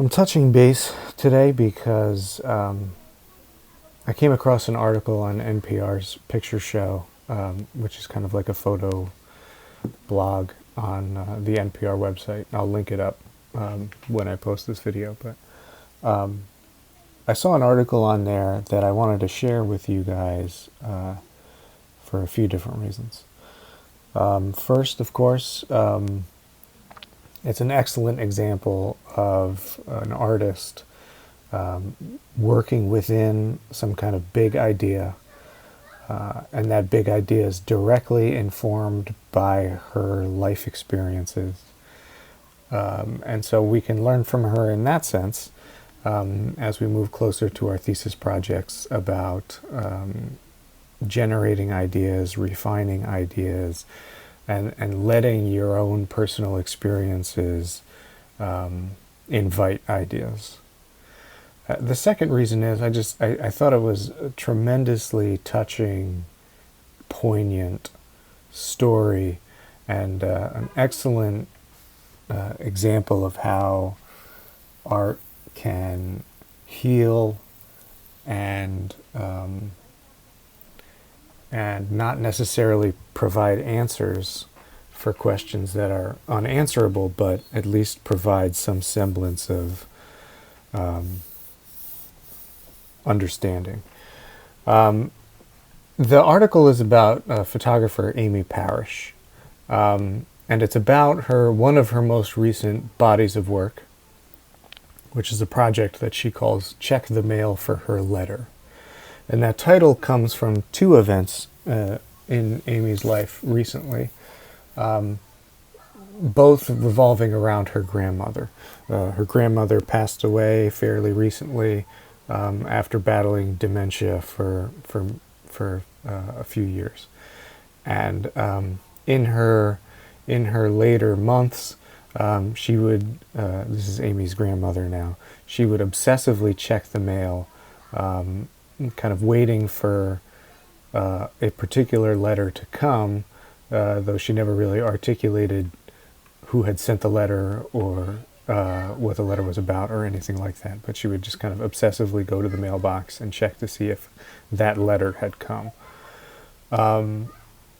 I'm touching base today because I came across an article on NPR's Picture Show, which is kind of like a photo blog on the NPR website. I'll link it up when I post this video. But I saw an article on there that I wanted to share with you guys for a few different reasons. First, of course, it's an excellent example of an artist working within some kind of big idea, and that big idea is directly informed by her life experiences. And so we can learn from her in that sense as we move closer to our thesis projects about generating ideas, refining ideas, and letting your own personal experiences invite ideas. The second reason is I thought it was a tremendously touching, poignant story and an excellent example of how art can heal and not necessarily provide answers for questions that are unanswerable, but at least provide some semblance of understanding. The article is about photographer Amy Parrish, and it's about one of her most recent bodies of work, which is a project that she calls Check the Mail for Her Letter. And that title comes from two events in Amy's life recently, both revolving around her grandmother. Her grandmother passed away fairly recently after battling dementia for a few years. And in her later months, she would, this is Amy's grandmother now, she would obsessively check the mail, kind of waiting for a particular letter to come, though she never really articulated who had sent the letter or what the letter was about or anything like that. But she would just kind of obsessively go to the mailbox and check to see if that letter had come. And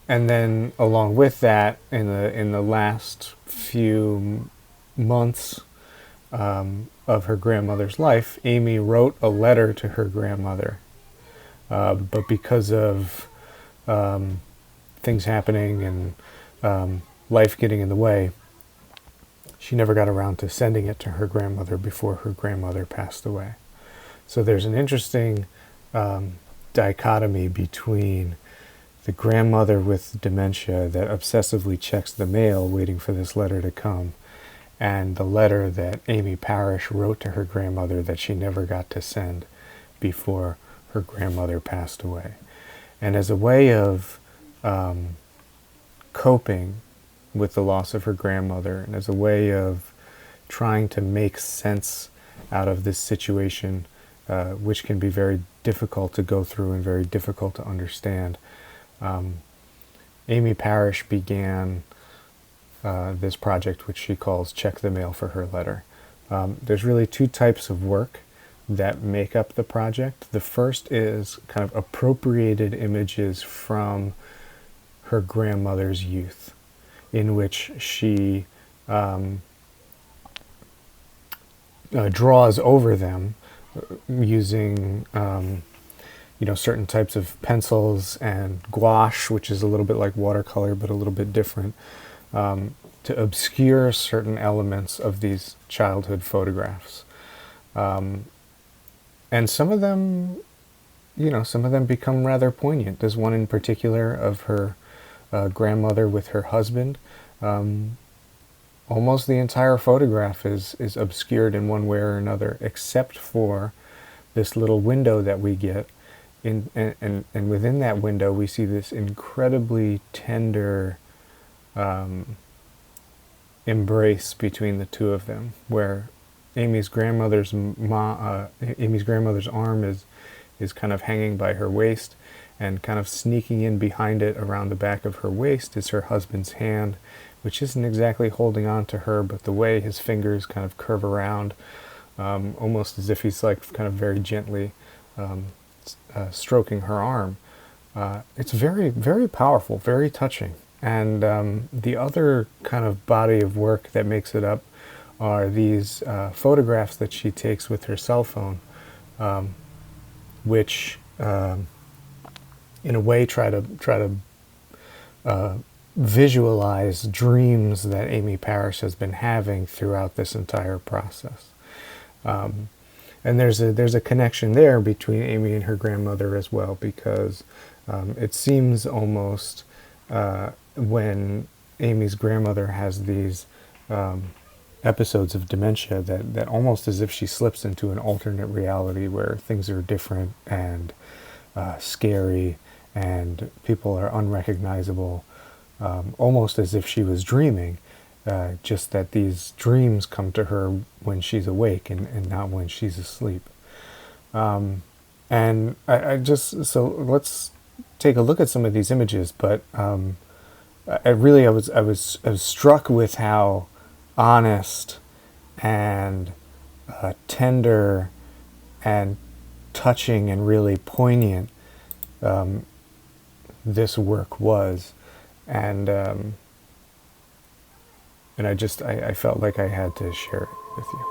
then along with that, in the last few months of her grandmother's life, Amy wrote a letter to her grandmother. But because of things happening and life getting in the way, she never got around to sending it to her grandmother before her grandmother passed away. So there's an interesting dichotomy between the grandmother with dementia that obsessively checks the mail waiting for this letter to come, and the letter that Amy Parrish wrote to her grandmother that she never got to send before her grandmother passed away. And as a way of coping with the loss of her grandmother, and as a way of trying to make sense out of this situation, which can be very difficult to go through and very difficult to understand, Amy Parrish began this project, which she calls Check the Mail for Her Letter. There's really two types of work that make up the project. The first is kind of appropriated images from her grandmother's youth, in which she draws over them using certain types of pencils and gouache, which is a little bit like watercolor but a little bit different, to obscure certain elements of these childhood photographs. And some of them become rather poignant. There's one in particular of her grandmother with her husband. Almost the entire photograph is obscured in one way or another, except for this little window that we get. And within that window, we see this incredibly tender embrace between the two of them, where Amy's grandmother's arm is kind of hanging by her waist, and kind of sneaking in behind it around the back of her waist is her husband's hand, which isn't exactly holding on to her, but the way his fingers kind of curve around almost as if he's like kind of very gently stroking her arm. It's very, very powerful, very touching. And the other kind of body of work that makes it up are these photographs that she takes with her cell phone, which in a way try to visualize dreams that Amy Parrish has been having throughout this entire process. And there's a connection there between Amy and her grandmother as well, because it seems almost when Amy's grandmother has these episodes of dementia that almost as if she slips into an alternate reality where things are different and scary and people are unrecognizable, almost as if she was dreaming, just that these dreams come to her when she's awake and not when she's asleep. And I just, so let's take a look at some of these images, but I was struck with how honest and tender and touching and really poignant this work was, and I felt like I had to share it with you.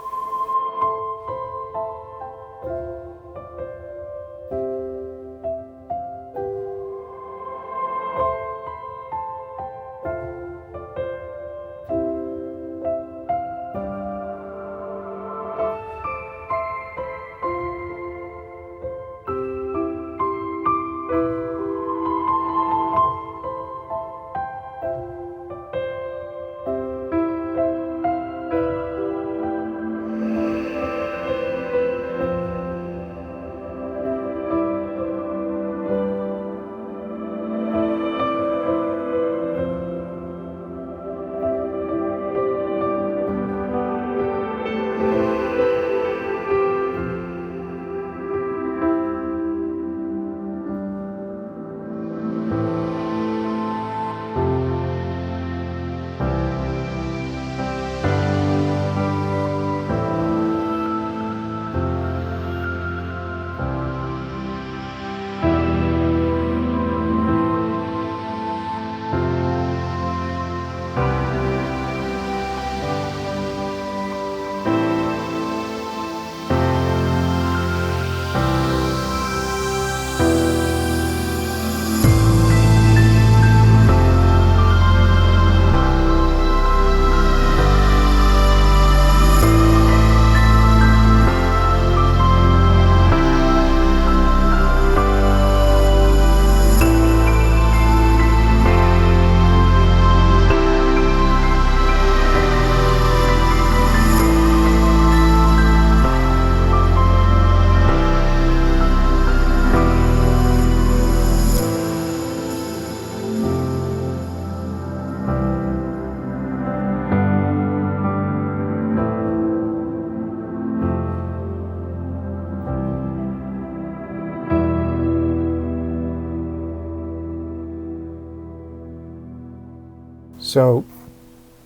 So,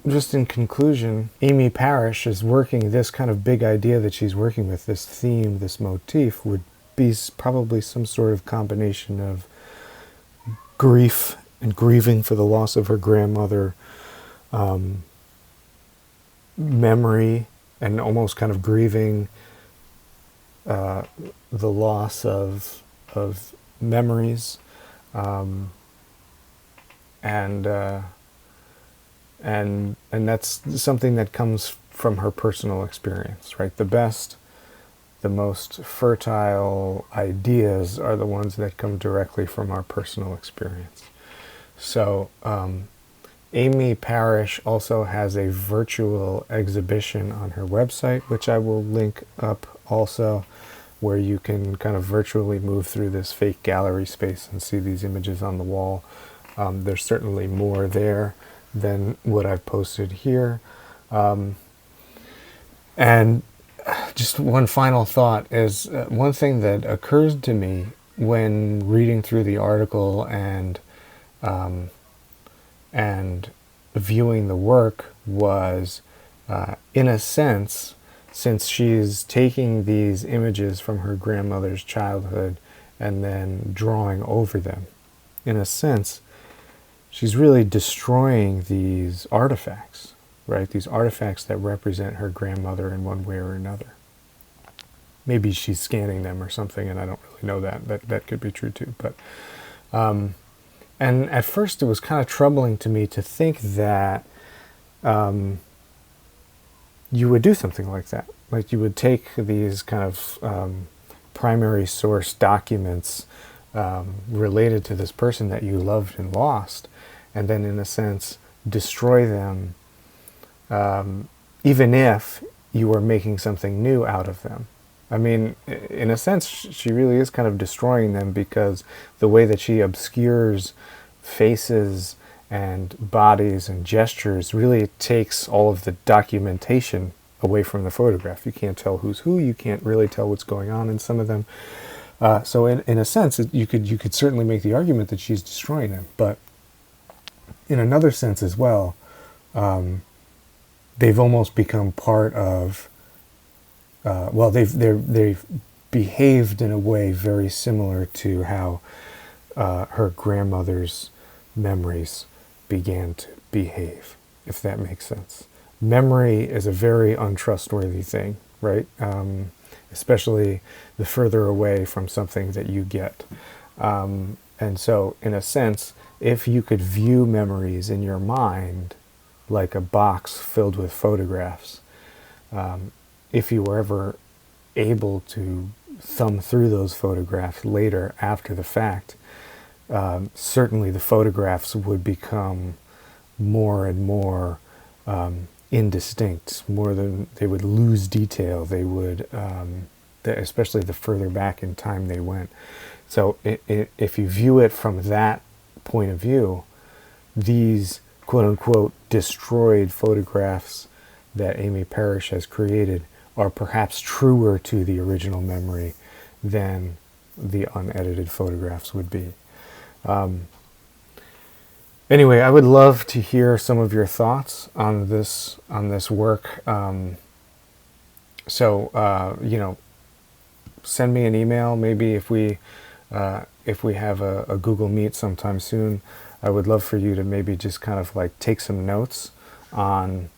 just in conclusion, Amy Parrish is working this kind of big idea that she's working with, this theme, this motif, would be probably some sort of combination of grief and grieving for the loss of her grandmother, memory, and almost kind of grieving the loss of memories, and that's something that comes from her personal experience, right? The most fertile ideas are the ones that come directly from our personal experience. So Amy Parrish also has a virtual exhibition on her website, which I will link up also, where you can kind of virtually move through this fake gallery space and see these images on the wall. There's certainly more there than what I've posted here. And just one final thought is one thing that occurred to me when reading through the article and viewing the work was, in a sense, since she's taking these images from her grandmother's childhood and then drawing over them, in a sense, she's really destroying these artifacts, right? These artifacts that represent her grandmother in one way or another. Maybe she's scanning them or something, and I don't really know that. That could be true too. But and at first it was kind of troubling to me to think that you would do something like that. Like you would take these kind of primary source documents related to this person that you loved and lost, and then in a sense destroy them, even if you were making something new out of them. I mean, in a sense, she really is kind of destroying them, because the way that she obscures faces and bodies and gestures really takes all of the documentation away from the photograph. You can't tell who's who. You can't really tell what's going on in some of them. So in a sense, you could certainly make the argument that she's destroying them. But in another sense as well, they've almost become part of, well, they've behaved in a way very similar to how her grandmother's memories began to behave, if that makes sense. Memory is a very untrustworthy thing, right? Especially the further away from something that you get. And so, in a sense, if you could view memories in your mind like a box filled with photographs, if you were ever able to thumb through those photographs later after the fact, certainly the photographs would become more and more indistinct, more than they would lose detail. They would, especially the further back in time they went. So if you view it from that point of view, these quote-unquote destroyed photographs that Amy Parrish has created are perhaps truer to the original memory than the unedited photographs would be. Anyway, I would love to hear some of your thoughts on this work. So send me an email. Maybe if we have a Google Meet sometime soon, I would love for you to maybe just kind of like take some notes on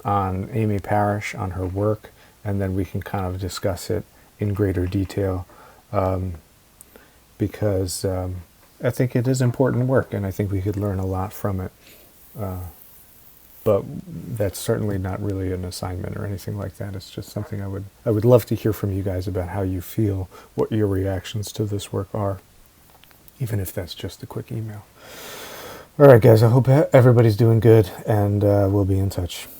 Amy Parrish, on her work, and then we can kind of discuss it in greater detail, because I think it is important work, and I think we could learn a lot from it. But that's certainly not really an assignment or anything like that. It's just something I would love to hear from you guys about how you feel, what your reactions to this work are, even if that's just a quick email. All right, guys, I hope everybody's doing good, and we'll be in touch.